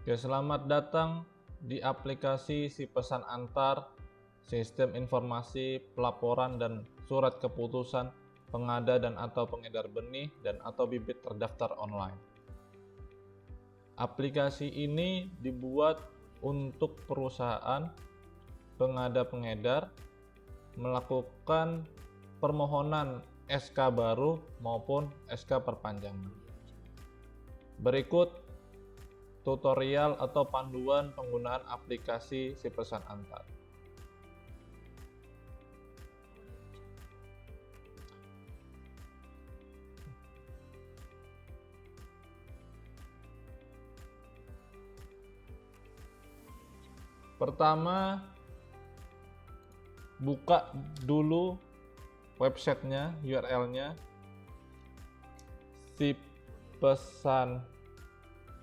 Oke, selamat datang di aplikasi si pesan antar, sistem informasi, pelaporan, dan surat keputusan pengada dan atau pengedar benih dan atau bibit terdaftar online. Aplikasi ini dibuat untuk perusahaan pengada-pengedar melakukan permohonan SK baru maupun SK perpanjangan. Berikut tutorial atau panduan penggunaan aplikasi si pesan antar. Pertama, buka dulu websitenya, URL-nya si pesan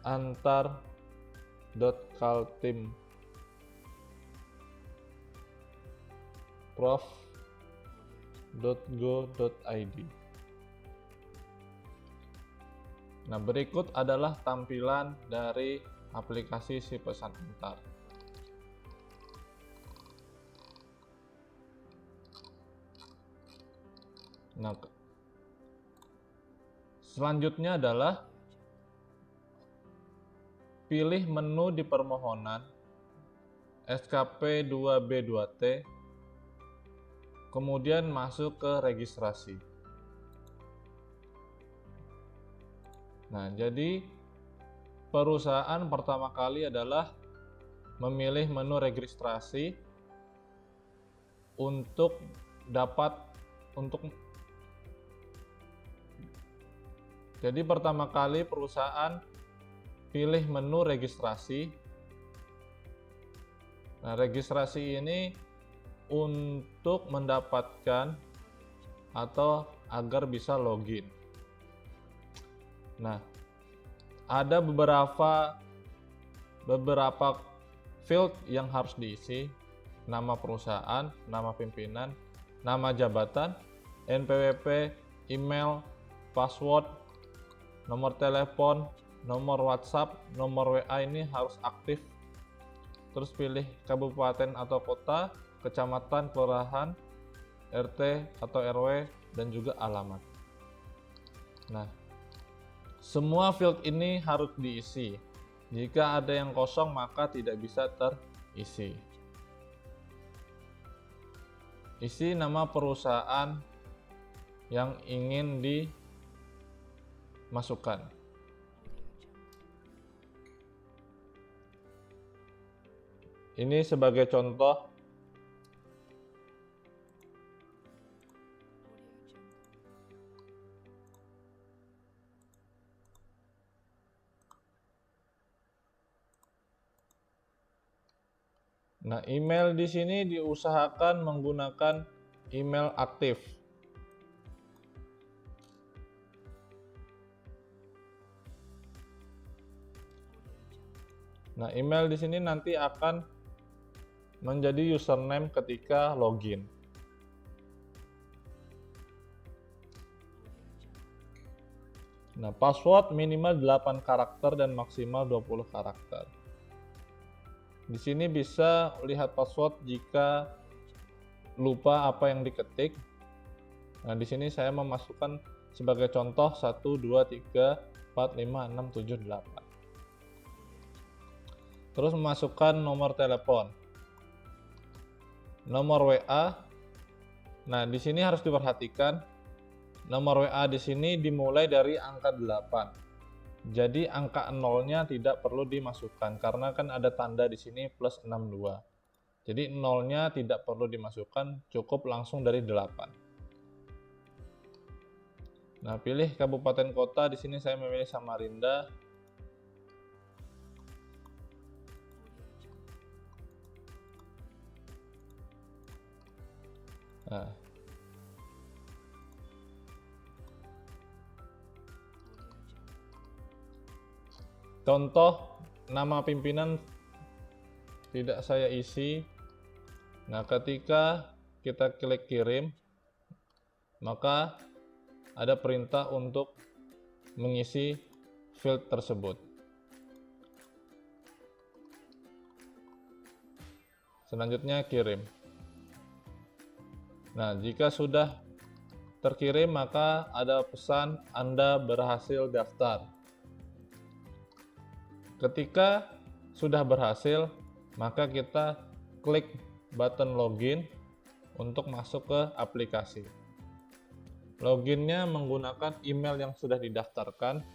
antar.kaltim.prof.go.id. Nah, berikut adalah tampilan dari aplikasi si pesan antar. Nah, selanjutnya adalah pilih menu di permohonan SKP 2B2T, kemudian masuk ke registrasi. Nah, jadi perusahaan pertama kali adalah memilih menu registrasi jadi pertama kali perusahaan pilih menu registrasi. Nah, registrasi ini untuk mendapatkan atau agar bisa login. Nah, ada beberapa field yang harus diisi: nama perusahaan, nama pimpinan, nama jabatan, NPWP, email, password, nomor telepon, nomor WhatsApp, nomor WA ini harus aktif. Terus pilih kabupaten atau kota, kecamatan, kelurahan, RT atau RW, dan juga alamat. Nah, semua field ini harus diisi. Jika ada yang kosong maka tidak bisa terisi. Isi nama perusahaan yang ingin dimasukkan. Ini sebagai contoh. Nah, email di sini diusahakan menggunakan email aktif. Nah, email di sini nanti akan menjadi username ketika login. Nah, password minimal 8 karakter dan maksimal 20 karakter. Di sini bisa lihat password jika lupa apa yang diketik. Nah, di sini saya memasukkan sebagai contoh 1 2 3 4 5 6 7 8. Terus memasukkan nomor telepon, nomor WA. Nah, di sini harus diperhatikan nomor WA di sini dimulai dari angka 8. Jadi angka 0-nya tidak perlu dimasukkan karena kan ada tanda di sini plus 62. Jadi 0-nya tidak perlu dimasukkan, cukup langsung dari 8. Nah, pilih kabupaten kota. Di sini saya memilih Samarinda. Nah, contoh nama pimpinan tidak saya isi. Nah, ketika kita klik kirim, maka ada perintah untuk mengisi field tersebut. Selanjutnya kirim. Nah, jika sudah terkirim maka ada pesan Anda berhasil daftar. Ketika sudah berhasil, maka kita klik button login untuk masuk ke aplikasi. Loginnya menggunakan email yang sudah didaftarkan.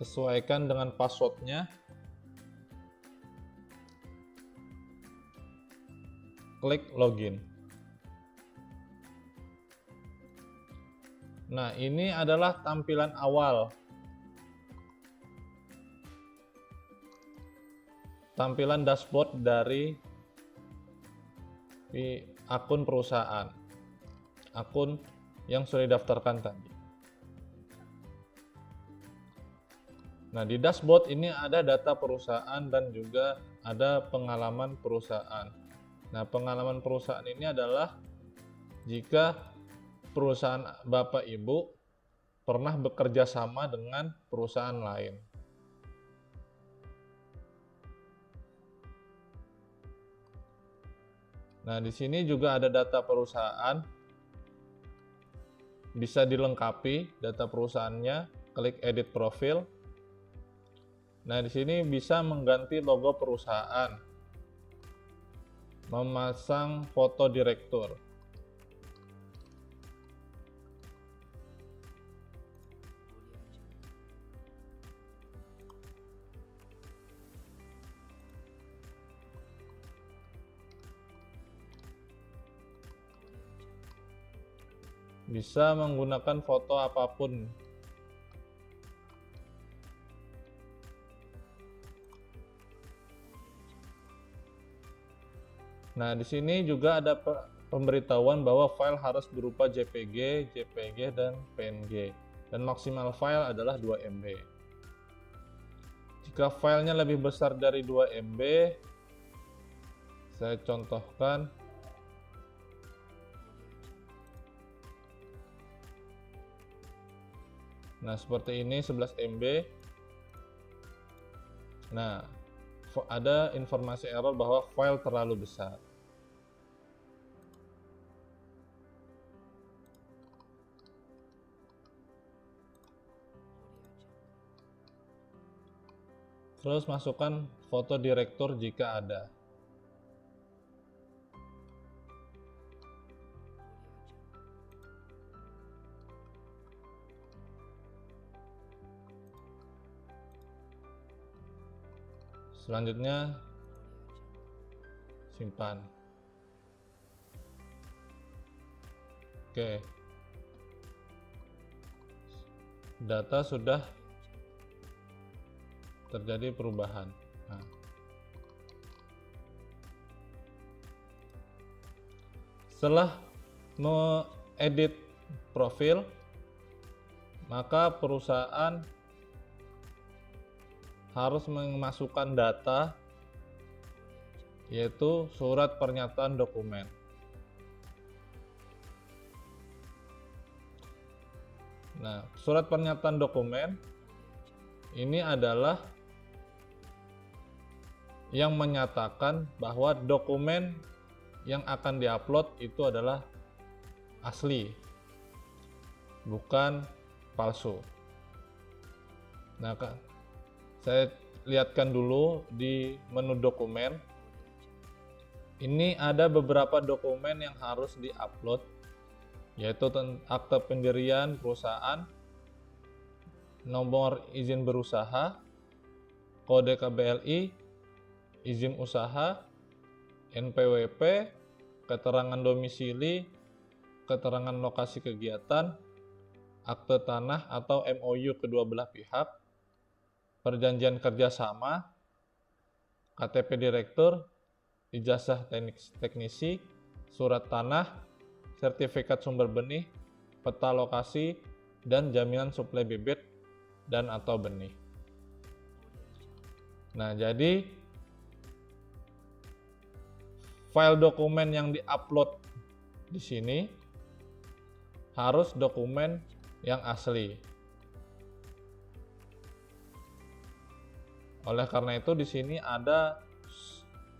Sesuaikan dengan passwordnya. Klik login. Nah, ini adalah tampilan awal. Tampilan dashboard dari akun perusahaan. Akun yang sudah didaftarkan tadi. Nah, di dashboard ini ada data perusahaan dan juga ada pengalaman perusahaan. Nah, pengalaman perusahaan ini adalah jika perusahaan Bapak Ibu pernah bekerja sama dengan perusahaan lain. Nah, di sini juga ada data perusahaan. Bisa dilengkapi data perusahaannya, klik edit profil. Nah, di sini bisa mengganti logo perusahaan. Memasang foto direktur. Bisa menggunakan foto apapun. Nah, di sini juga ada pemberitahuan bahwa file harus berupa JPG, JPG, dan PNG. Dan maksimal file adalah 2 MB. Jika filenya lebih besar dari 2 MB, saya contohkan. Nah, seperti ini 11 MB. Nah, ada informasi error bahwa file terlalu besar. Terus masukkan foto direktur jika ada. Selanjutnya simpan. Oke. Data sudah terjadi perubahan. Nah. Setelah mengedit profil, maka perusahaan harus memasukkan data, yaitu surat pernyataan dokumen. Nah, surat pernyataan dokumen ini adalah yang menyatakan bahwa dokumen yang akan diupload itu adalah asli, bukan palsu. Nah, saya lihatkan dulu di menu dokumen. Ini ada beberapa dokumen yang harus diupload, yaitu akte pendirian perusahaan, nomor izin berusaha, kode KBLI, izin usaha, NPWP, keterangan domisili, keterangan lokasi kegiatan, akte tanah atau MOU kedua belah pihak, perjanjian kerjasama, KTP direktur, ijazah teknisi, surat tanah, sertifikat sumber benih, peta lokasi, dan jaminan suplai bibit dan atau benih. Nah, jadi file dokumen yang diupload di sini harus dokumen yang asli. Oleh karena itu di sini ada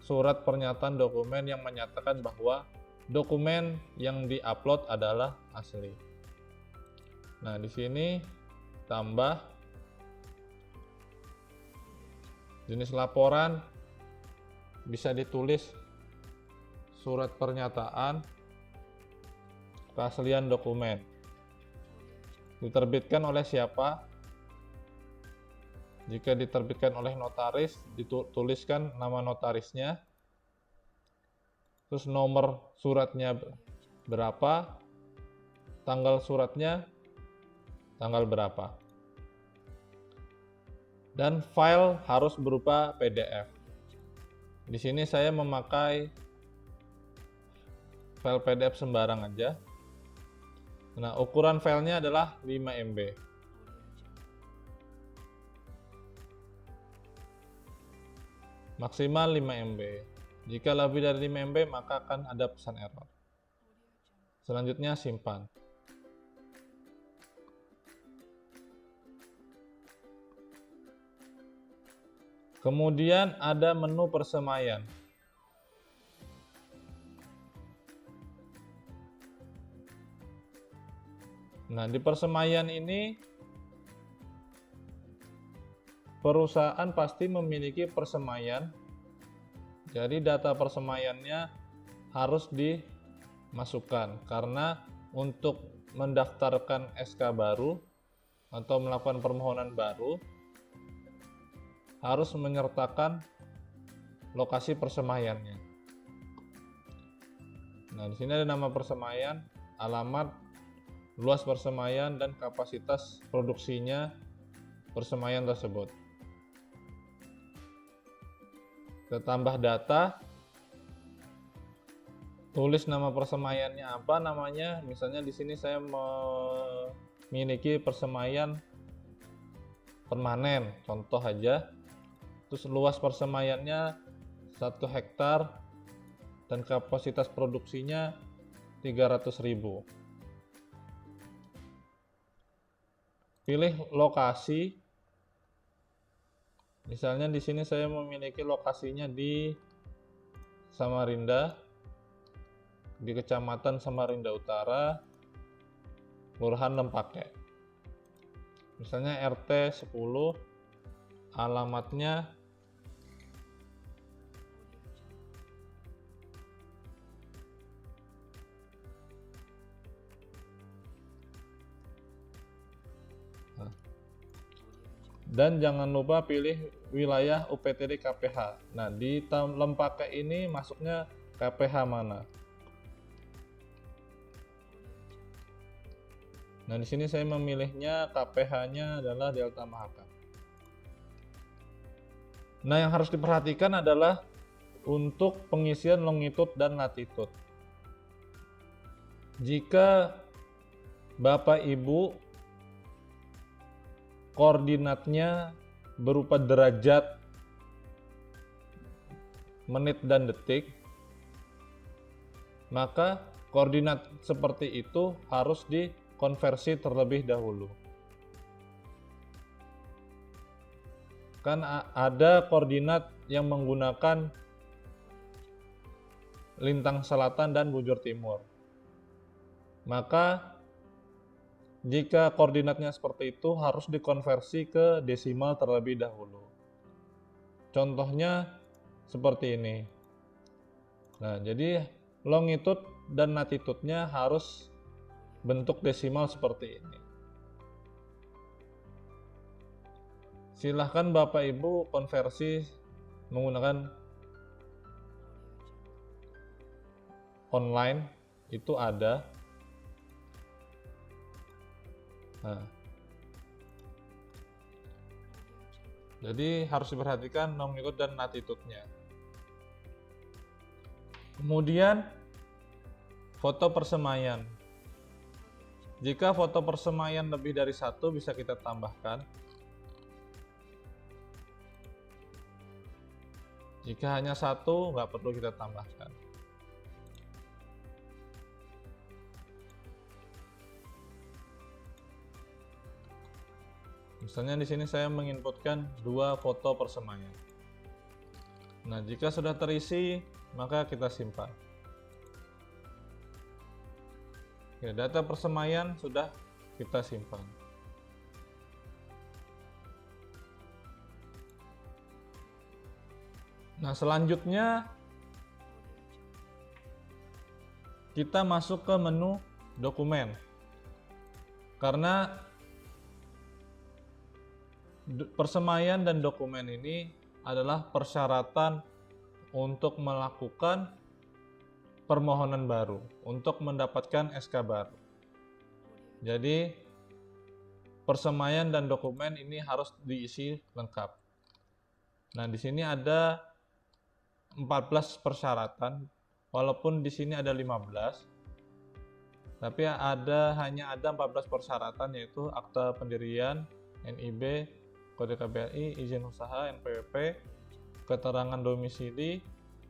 surat pernyataan dokumen yang menyatakan bahwa dokumen yang diupload adalah asli. Nah, di sini tambah jenis laporan, bisa ditulis surat pernyataan keaslian dokumen. Diterbitkan oleh siapa? Jika diterbitkan oleh notaris, dituliskan nama notarisnya, terus nomor suratnya berapa, tanggal suratnya tanggal berapa. Dan file harus berupa PDF. Di sini saya memakai file PDF sembarang aja. Nah, ukuran filenya adalah 5 MB. Maksimal 5 MB. Jika lebih dari 5 MB, maka akan ada pesan error. Selanjutnya simpan. Kemudian ada menu persemaian. Nah, di persemaian ini perusahaan pasti memiliki persemaian. Jadi data persemaiannya harus dimasukkan karena untuk mendaftarkan SK baru atau melakukan permohonan baru harus menyertakan lokasi persemaiannya. Nah, di sini ada nama persemaian, alamat, luas persemaian, dan kapasitas produksinya persemaian tersebut. Kita tambah data, tulis nama persemaiannya apa namanya. Misalnya di sini saya memiliki persemaian permanen, contoh aja. Terus luas persemaiannya 1 hektar dan kapasitas produksinya 300.000. Pilih lokasi. Misalnya di sini saya memiliki lokasinya di Samarinda, di Kecamatan Samarinda Utara, Kelurahan Lempake. Misalnya RT 10, alamatnya dan jangan lupa pilih wilayah UPTD KPH. Nah, di Lempake ini masuknya KPH mana? Nah, di sini saya memilihnya KPH-nya adalah Delta Mahakam. Nah, yang harus diperhatikan adalah untuk pengisian longitude dan latitude. Jika Bapak Ibu koordinatnya berupa derajat, menit, dan detik, maka koordinat seperti itu harus dikonversi terlebih dahulu. Kan ada koordinat yang menggunakan lintang selatan dan bujur timur. Maka jika koordinatnya seperti itu harus dikonversi ke desimal terlebih dahulu. Contohnya seperti ini. Nah, jadi longitude dan latitude-nya harus bentuk desimal seperti ini. Silahkan Bapak Ibu konversi menggunakan online, itu ada. Nah, jadi harus diperhatikan longitude dan latitude-nya. Kemudian foto persemaian. Jika foto persemaian lebih dari 1 bisa kita tambahkan. Jika hanya 1 nggak perlu kita tambahkan. Misalnya di sini saya menginputkan 2 foto persemaian. Nah, jika sudah terisi, maka kita simpan. Oke, data persemaian sudah kita simpan. Nah, selanjutnya kita masuk ke menu dokumen. Karena persemaian dan dokumen ini adalah persyaratan untuk melakukan permohonan baru, untuk mendapatkan SK baru. Jadi, persemaian dan dokumen ini harus diisi lengkap. Nah, di sini ada 14 persyaratan, walaupun di sini ada 15. Tapi hanya ada 14 persyaratan, yaitu akta pendirian, NIB, kode KBRI, izin usaha, NPWP, keterangan domisili,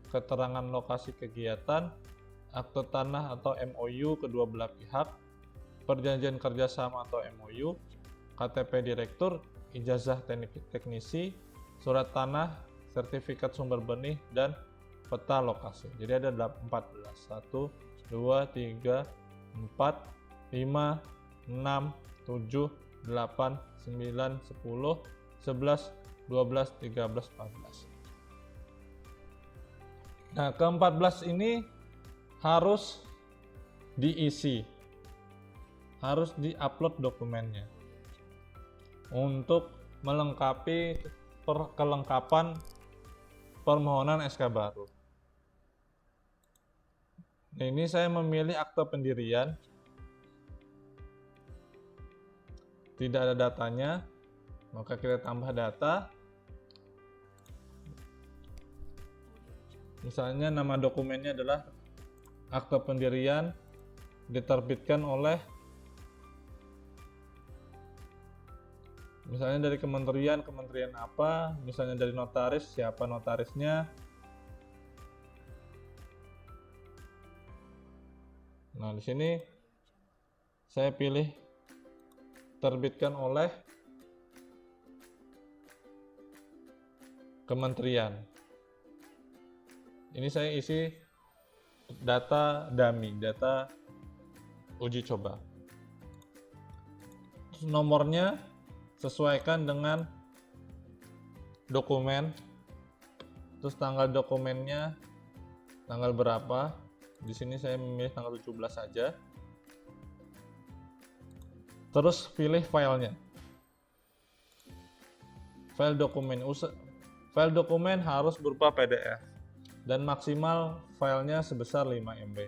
keterangan lokasi kegiatan, akte tanah atau MOU kedua belah pihak, perjanjian kerjasama atau MOU, KTP direktur, ijazah teknisi, surat tanah, sertifikat sumber benih, dan peta lokasi. Jadi ada 14. 1, 2, 3, 4, 5, 6, 7, 8, 9, 10, 11, 12, 13, 14. Nah, ke-14 ini harus diisi, harus di-upload dokumennya untuk melengkapi kelengkapan permohonan SK baru. Nah, ini saya memilih akte pendirian, tidak ada datanya, maka kita tambah data. Misalnya nama dokumennya adalah akte pendirian diterbitkan oleh, misalnya dari kementerian apa, misalnya dari notaris, siapa notarisnya. Nah, di sini saya pilih terbitkan oleh kementerian. Ini saya isi data dummy, data uji coba. Terus nomornya sesuaikan dengan dokumen. Terus tanggal dokumennya tanggal berapa? Di sini saya memilih tanggal 17 saja. Terus pilih filenya. File dokumen harus berupa PDF dan maksimal filenya sebesar 5 MB.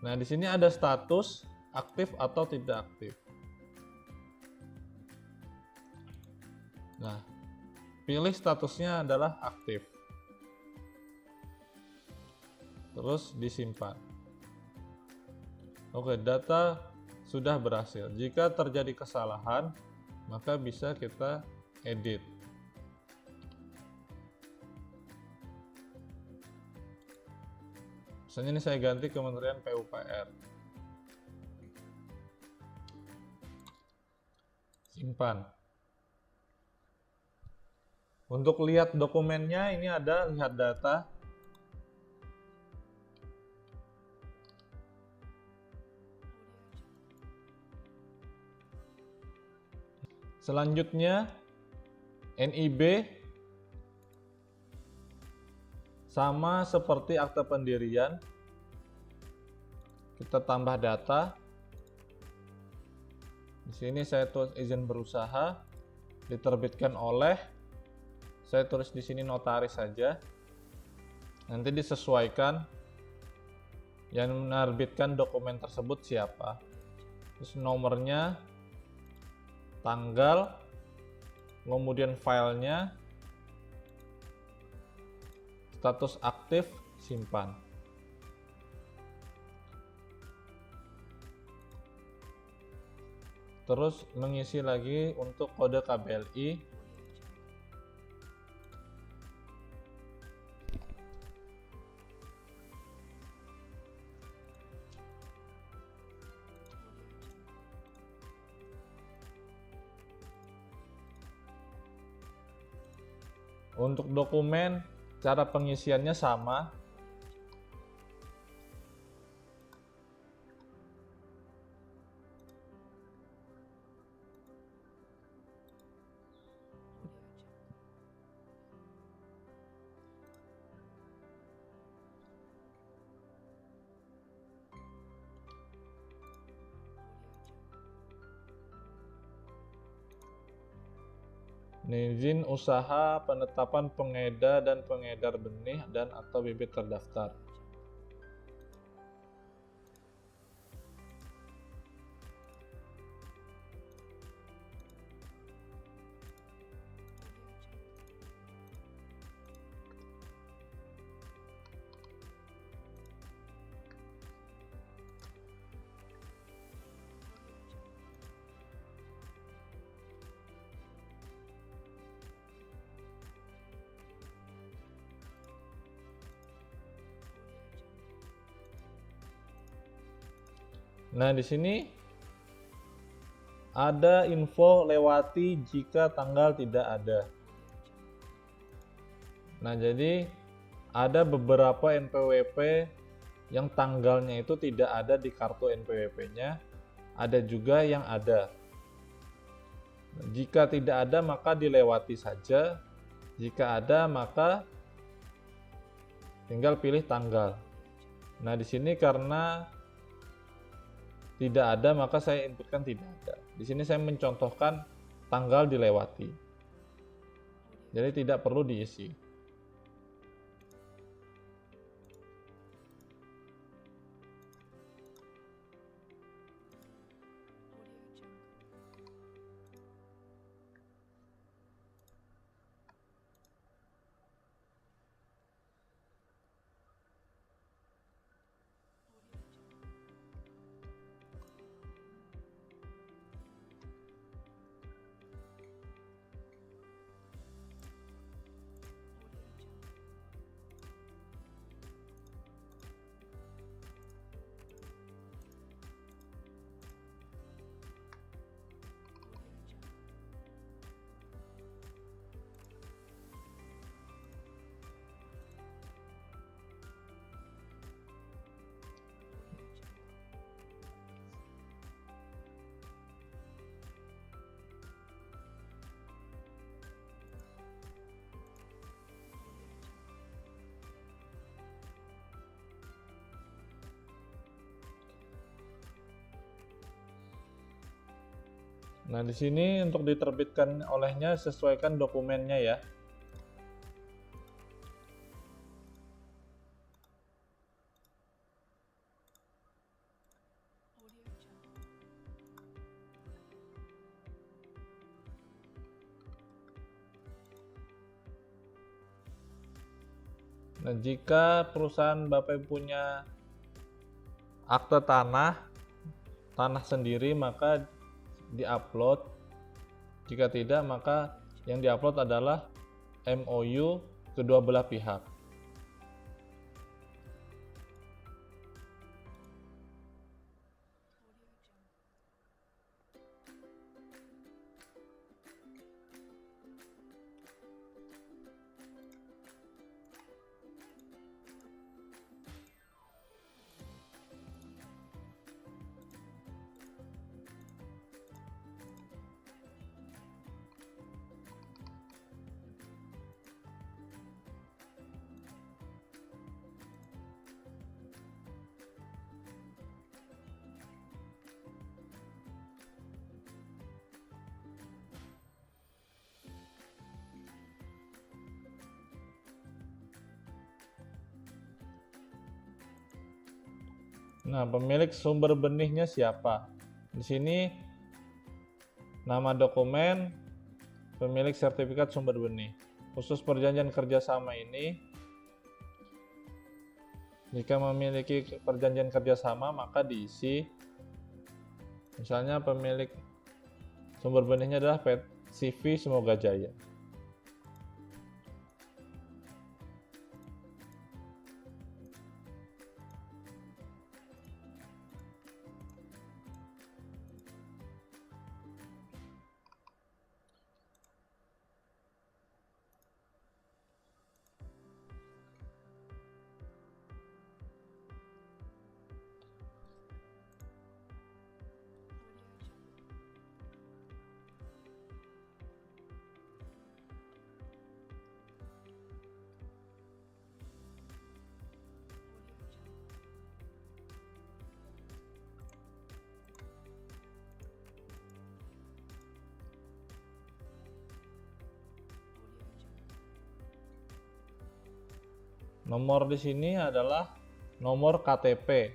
Nah, di sini ada status aktif atau tidak aktif. Nah, pilih statusnya adalah aktif. Terus disimpan. Oke, data sudah berhasil. Jika terjadi kesalahan, maka bisa kita edit. Misalnya ini saya ganti Kementerian PUPR. Simpan. Untuk lihat dokumennya, ini ada lihat data. Selanjutnya NIB sama seperti akte pendirian, kita tambah data. Di sini saya tulis izin berusaha, diterbitkan oleh, saya tulis di sini notaris saja. Nanti disesuaikan yang menerbitkan dokumen tersebut siapa. Terus nomornya, tanggal, kemudian filenya, status aktif, simpan. Terus mengisi lagi untuk kode KBLI. Untuk dokumen Cara pengisiannya sama. Izin usaha penetapan pengedar dan pengedar benih dan atau bibit terdaftar. Nah, di sini ada info lewati jika tanggal tidak ada. Nah, jadi ada beberapa NPWP yang tanggalnya itu tidak ada di kartu NPWP-nya, ada juga yang ada. Jika tidak ada maka dilewati saja, jika ada maka tinggal pilih tanggal. Nah, di sini karena tidak ada maka saya inputkan tidak ada. Di sini saya mencontohkan tanggal dilewati. Jadi tidak perlu diisi. Nah, di sini untuk diterbitkan olehnya sesuaikan dokumennya ya. Nah, jika perusahaan Bapak punya akte tanah sendiri maka diupload. Jika tidak maka yang diupload adalah MOU kedua belah pihak. Nah, pemilik sumber benihnya siapa? Di sini nama dokumen, pemilik sertifikat sumber benih. Khusus perjanjian kerjasama ini, jika memiliki perjanjian kerjasama maka diisi. Misalnya pemilik sumber benihnya adalah CV Semoga Jaya. Nomor di sini adalah nomor KTP.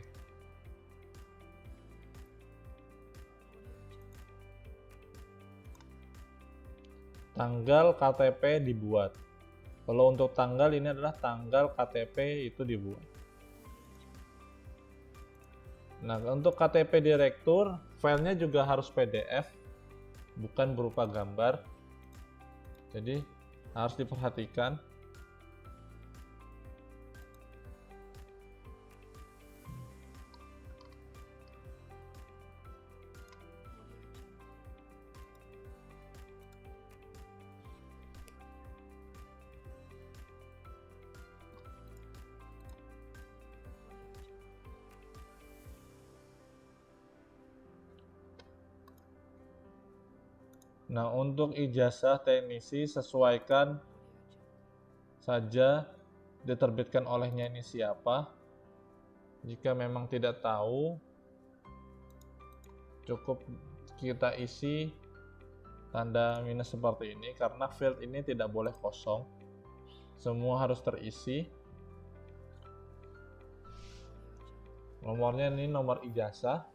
Tanggal KTP dibuat. Kalau untuk tanggal ini adalah tanggal KTP itu dibuat. Nah, untuk KTP direktur, filenya juga harus PDF, bukan berupa gambar. Jadi harus diperhatikan. Nah, untuk ijazah teknisi sesuaikan saja diterbitkan olehnya ini siapa. Jika memang tidak tahu, cukup kita isi tanda minus seperti ini, karena field ini tidak boleh kosong, semua harus terisi. Nomornya ini nomor ijazah.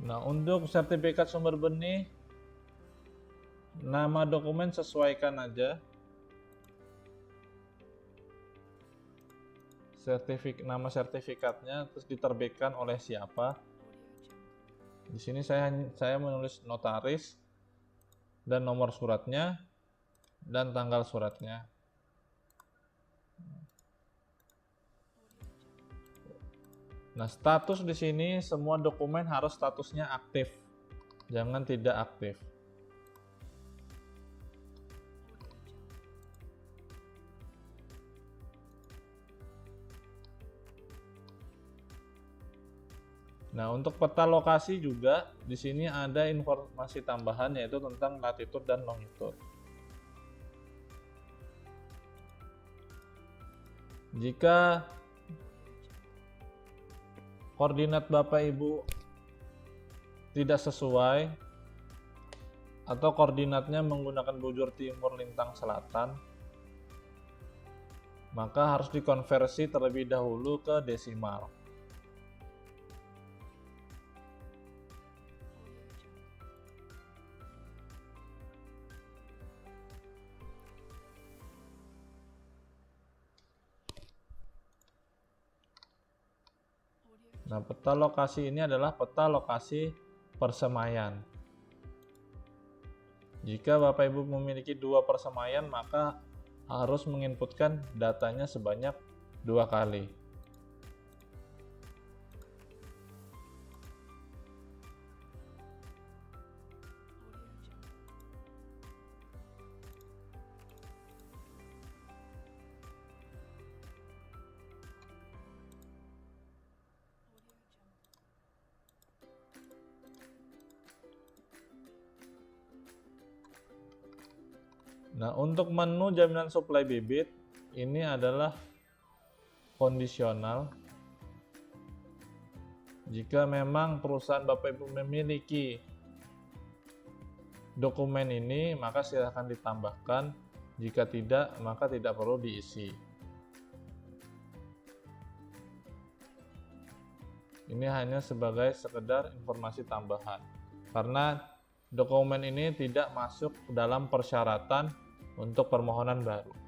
Nah, untuk sertifikat sumber benih, nama dokumen sesuaikan aja. Nama sertifikatnya, terus diterbitkan oleh siapa. Di sini saya menulis notaris dan nomor suratnya dan tanggal suratnya. Nah, status di sini semua dokumen harus statusnya aktif, jangan tidak aktif. Nah, untuk peta lokasi juga di sini ada informasi tambahan, yaitu tentang latitude dan longitude. Jika koordinat Bapak Ibu tidak sesuai atau koordinatnya menggunakan bujur timur lintang selatan, maka harus dikonversi terlebih dahulu ke desimal. Nah, peta lokasi ini adalah peta lokasi persemaian. Jika Bapak Ibu memiliki 2 persemaian, maka harus menginputkan datanya sebanyak 2 kali. Nah, untuk menu jaminan suplai bibit ini adalah kondisional. Jika memang perusahaan Bapak Ibu memiliki dokumen ini, maka silakan ditambahkan. Jika tidak, maka tidak perlu diisi. Ini hanya sebagai sekedar informasi tambahan, karena dokumen ini tidak masuk dalam persyaratan untuk permohonan baru.